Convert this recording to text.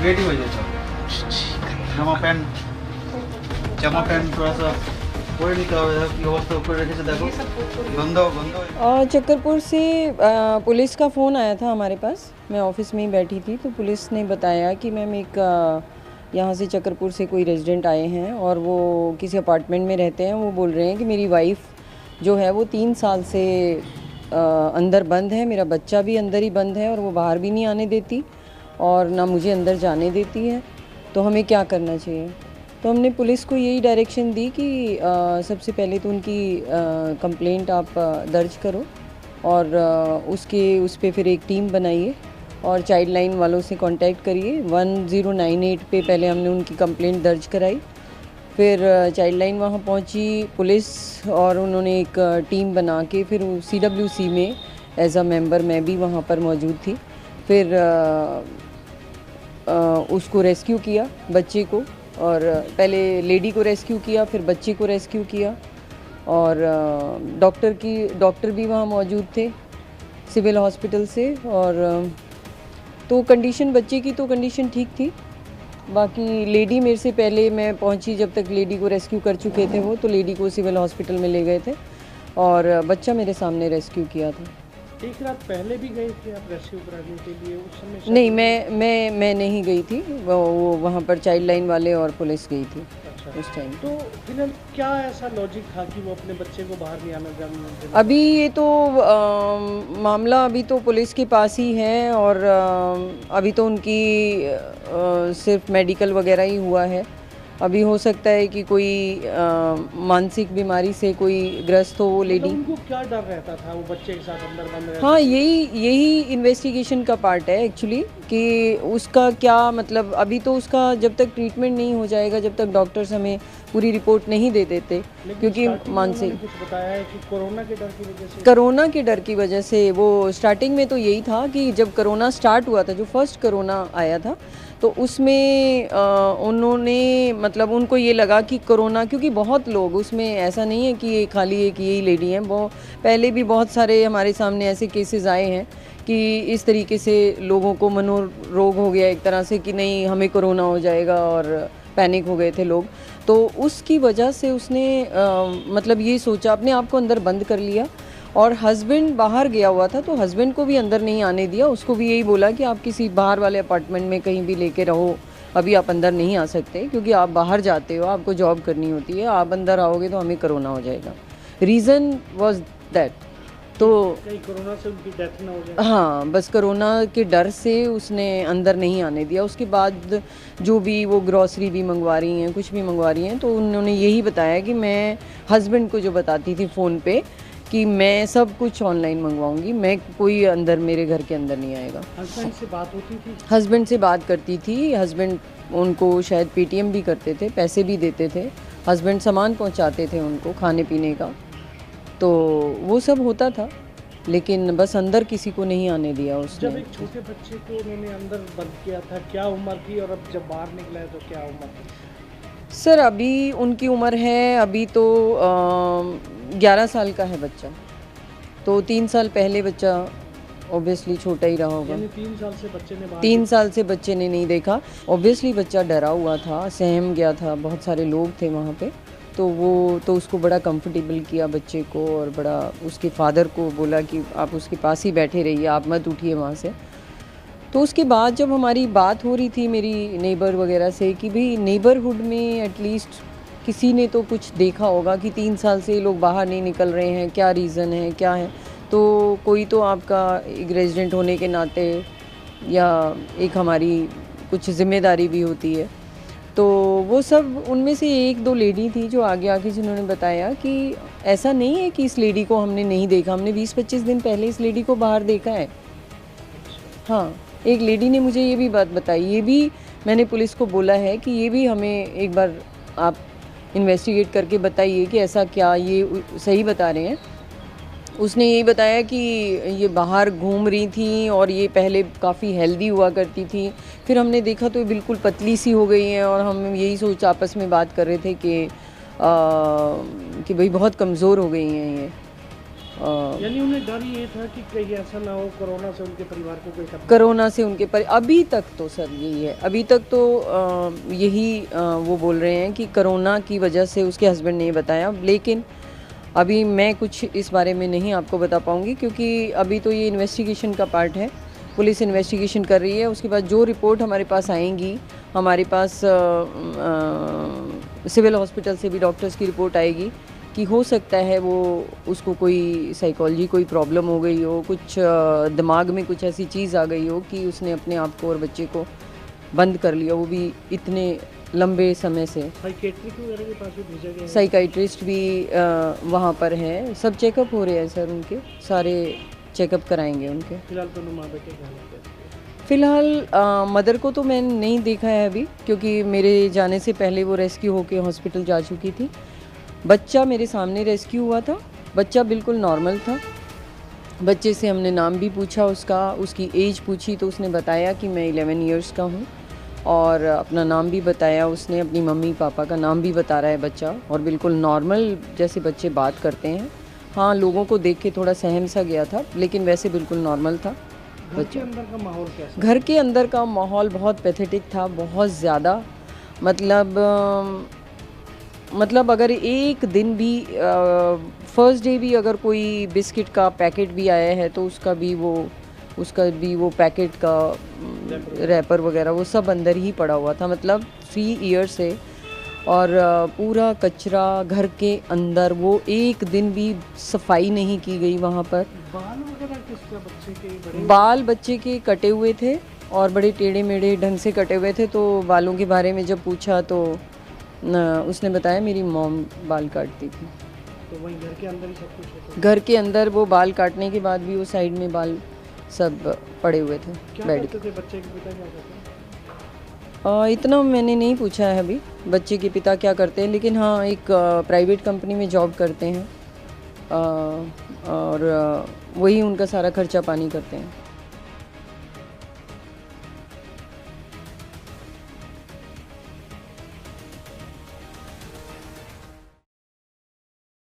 Ready हो जाता জামা প্যান্ট थोड़ा सा পরে নিতে হবে কি অবস্থা উপরে রেখেছে দেখো গন্ধ और चक्करपुर से पुलिस का फ़ोन आया था हमारे पास। मैं ऑफिस में ही बैठी थी तो पुलिस ने बताया कि मैम एक यहाँ से चक्करपुर से कोई रेजिडेंट आए हैं और वो किसी अपार्टमेंट में रहते हैं। वो बोल रहे हैं कि मेरी वाइफ जो है वो 3 साल से अंदर बंद है, मेरा बच्चा भी अंदर ही बंद है और वो बाहर भी नहीं आने देती और ना मुझे अंदर जाने देती है। तो हमें क्या करना चाहिए? तो हमने पुलिस को यही डायरेक्शन दी कि सबसे पहले तो उनकी कंप्लेंट आप दर्ज करो और उस पर फिर एक टीम बनाइए और चाइल्ड लाइन वालों से कांटेक्ट करिए। 1098 पे पहले हमने उनकी कंप्लेंट दर्ज कराई, फिर चाइल्ड लाइन वहाँ पहुँची पुलिस और उन्होंने एक टीम बना के फिर CWC में एज अ मेंबर मैं भी वहाँ पर मौजूद थी। फिर उसको रेस्क्यू किया बच्चे को, और पहले लेडी को रेस्क्यू किया फिर बच्चे को रेस्क्यू किया और डॉक्टर भी वहाँ मौजूद थे सिविल हॉस्पिटल से। और तो कंडीशन बच्चे की तो कंडीशन ठीक थी, बाकी लेडी मेरे से पहले मैं पहुँची, जब तक लेडी को रेस्क्यू कर चुके थे वो, तो लेडी को सिविल हॉस्पिटल में ले गए थे और बच्चा मेरे सामने रेस्क्यू किया था। एक रात पहले भी गए थे आप रेस्क्यू कराने के लिए? उस समय नहीं, मैं नहीं गई थी, वो वहाँ पर चाइल्ड लाइन वाले और पुलिस गई थी। अच्छा। उस टाइम तो फिलहाल क्या ऐसा लॉजिक था कि वो अपने बच्चे को बाहर नहीं आना जाने देना? अभी ये तो मामला अभी तो पुलिस के पास ही है और अभी तो उनकी सिर्फ मेडिकल वगैरह ही हुआ है। अभी हो सकता है कि कोई मानसिक बीमारी से कोई ग्रस्त हो वो लेडी। उनको क्या डर रहता था वो बच्चे के साथ अंदर बंद रहते? हाँ, यही इन्वेस्टिगेशन का पार्ट है एक्चुअली कि उसका क्या मतलब, अभी तो उसका जब तक ट्रीटमेंट नहीं हो जाएगा, जब तक डॉक्टर्स हमें पूरी रिपोर्ट नहीं दे देते, क्योंकि मानसिक कुछ बताया है कि कोरोना के डर की वजह से। कोरोना के डर की वजह से वो स्टार्टिंग में तो यही था कि जब कोरोना स्टार्ट हुआ था, जो फर्स्ट कोरोना आया था, तो उसमें उन्होंने मतलब उनको ये लगा कि कोरोना, क्योंकि बहुत लोग उसमें, ऐसा नहीं है कि ये खाली एक यही लेडी हैं, वो पहले भी बहुत सारे हमारे सामने ऐसे केसेस आए हैं कि इस तरीके से लोगों को मनोरोग हो गया एक तरह से कि नहीं हमें कोरोना हो जाएगा और पैनिक हो गए थे लोग। तो उसकी वजह से उसने मतलब ये सोचा, अपने आप को अंदर बंद कर लिया और हस्बैंड बाहर गया हुआ था तो हस्बैंड को भी अंदर नहीं आने दिया। उसको भी यही बोला कि आप किसी बाहर वाले अपार्टमेंट में कहीं भी लेके रहो, अभी आप अंदर नहीं आ सकते क्योंकि आप बाहर जाते हो, आपको जॉब करनी होती है, आप अंदर आओगे तो हमें कोरोना हो जाएगा। Reason was that. तो कहीं कोरोना से उनकी डेथ ना हो जाए। हाँ, बस कोरोना के डर से उसने अंदर नहीं आने दिया। उसके बाद जो भी वो ग्रॉसरी भी मंगवा रही हैं, कुछ भी मंगवा रही हैं, तो उन्होंने यही बताया कि मैं हस्बैंड को जो बताती थी फ़ोन पे कि मैं सब कुछ ऑनलाइन मंगवाऊंगी, मैं कोई अंदर मेरे घर के अंदर नहीं आएगा। हस्बैंड से बात होती थी? हस्बैंड से बात करती थी, हस्बैंड उनको शायद पेटीएम भी करते थे, पैसे भी देते थे, हस्बैंड सामान पहुंचाते थे उनको खाने पीने का, तो वो सब होता था, लेकिन बस अंदर किसी को नहीं आने दिया उसने। जब एक छोटे बच्चे को उन्होंने अंदर बंद किया था, क्या उम्र थी, और अब जब बाहर निकला है तो क्या उम्र थी? सर अभी उनकी उम्र है, अभी तो 11 साल का है बच्चा, तो 3 साल पहले बच्चा ऑब्वियसली छोटा ही रहा होगा। यानी 3 साल से बच्चे ने 3 साल से बच्चे ने नहीं देखा, ऑब्वियसली बच्चा डरा हुआ था, सहम गया था, बहुत सारे लोग थे वहाँ पे, तो वो तो उसको बड़ा कंफर्टेबल किया बच्चे को और बड़ा उसके फादर को बोला कि आप उसके पास ही बैठे रहिए, आप मत उठिए वहाँ से। तो उसके बाद जब हमारी बात हो रही थी मेरी नेबर वगैरह से कि भाई नेबरहुड में एटलीस्ट किसी ने तो कुछ देखा होगा कि 3 साल से ये लोग बाहर नहीं निकल रहे हैं, क्या रीज़न है, क्या है, तो कोई तो आपका एक रेजिडेंट होने के नाते या एक हमारी कुछ ज़िम्मेदारी भी होती है। तो वो सब उनमें से 1-2 लेडी थी जो आगे आके जिन्होंने बताया कि ऐसा नहीं है कि इस लेडी को हमने नहीं देखा, हमने 20-25 दिन पहले इस लेडी को बाहर देखा है। हाँ, एक लेडी ने मुझे ये भी बात बताई, ये भी मैंने पुलिस को बोला है कि ये भी हमें एक बार आप इन्वेस्टिगेट करके बताइए कि ऐसा क्या ये सही बता रहे हैं। उसने यही बताया कि ये बाहर घूम रही थी और ये पहले काफ़ी हेल्दी हुआ करती थी, फिर हमने देखा तो ये बिल्कुल पतली सी हो गई हैं और हम यही सोच आपस में बात कर रहे थे कि भाई बहुत कमज़ोर हो गई हैं ये। यानी उन्हें डर ये था कि कहीं ऐसा ना हो कोरोना से उनके परिवार को कोई खतरा। कोरोना से उनके पर अभी तक तो सर यही है, अभी तक तो यही वो बोल रहे हैं कि कोरोना की वजह से उसके हस्बैंड ने बताया, लेकिन अभी मैं कुछ इस बारे में नहीं आपको बता पाऊँगी क्योंकि अभी तो ये इन्वेस्टिगेशन का पार्ट है, पुलिस इन्वेस्टिगेशन कर रही है। उसके बाद जो रिपोर्ट हमारे पास आएंगी, हमारे पास सिविल हॉस्पिटल से भी डॉक्टर्स की रिपोर्ट आएगी कि हो सकता है वो उसको कोई साइकोलॉजी कोई प्रॉब्लम हो गई हो, कुछ दिमाग में कुछ ऐसी चीज़ आ गई हो कि उसने अपने आप को और बच्चे को बंद कर लिया, वो भी इतने लंबे समय से। साइकेट्रिस्ट वगैरह के पास भी भेजा गया है? साइकाइट्रिस्ट भी वहाँ पर है, सब चेकअप हो रहे हैं सर, उनके सारे चेकअप कराएंगे उनके। फिलहाल दोनों माँ बेटे क्या हालत है? फ़िलहाल मदर को तो मैंने नहीं देखा है अभी क्योंकि मेरे जाने से पहले वो रेस्क्यू होके हॉस्पिटल जा चुकी थी। बच्चा मेरे सामने रेस्क्यू हुआ था, बच्चा बिल्कुल नॉर्मल था। बच्चे से हमने नाम भी पूछा उसका, उसकी एज पूछी तो उसने बताया कि मैं 11 इयर्स का हूँ और अपना नाम भी बताया उसने, अपनी मम्मी पापा का नाम भी बता रहा है बच्चा और बिल्कुल नॉर्मल जैसे बच्चे बात करते हैं। हाँ, लोगों को देख के थोड़ा सहम सा गया था लेकिन वैसे बिल्कुल नॉर्मल था। घर के अंदर का माहौल कैसा? घर के अंदर का माहौल बहुत पैथेटिक था, बहुत ज़्यादा। मतलब अगर एक दिन भी फर्स्ट डे भी अगर कोई बिस्किट का पैकेट भी आया है तो उसका भी वो पैकेट का रैपर वगैरह वो सब अंदर ही पड़ा हुआ था। मतलब 3 ईयर से और पूरा कचरा घर के अंदर, वो एक दिन भी सफाई नहीं की गई वहाँ पर। बाल वगैरह किसका बच्चे के बड़े? बाल बच्चे के कटे हुए थे और बड़े टेढ़े मेढ़े ढंग से कटे हुए थे। तो बालों के बारे में जब पूछा तो उसने बताया मेरी मॉम बाल काटती थी। तो वहीं घर के अंदर ही सब कुछ होता है? घर के अंदर वो बाल काटने के बाद भी वो साइड में बाल सब पड़े हुए थे क्या बेड करते थे बच्चे के पिता, क्या करते हैं? इतना मैंने नहीं पूछा है अभी बच्चे के पिता क्या करते हैं, लेकिन हाँ एक प्राइवेट कंपनी में जॉब करते हैं और वही उनका सारा खर्चा पानी करते हैं।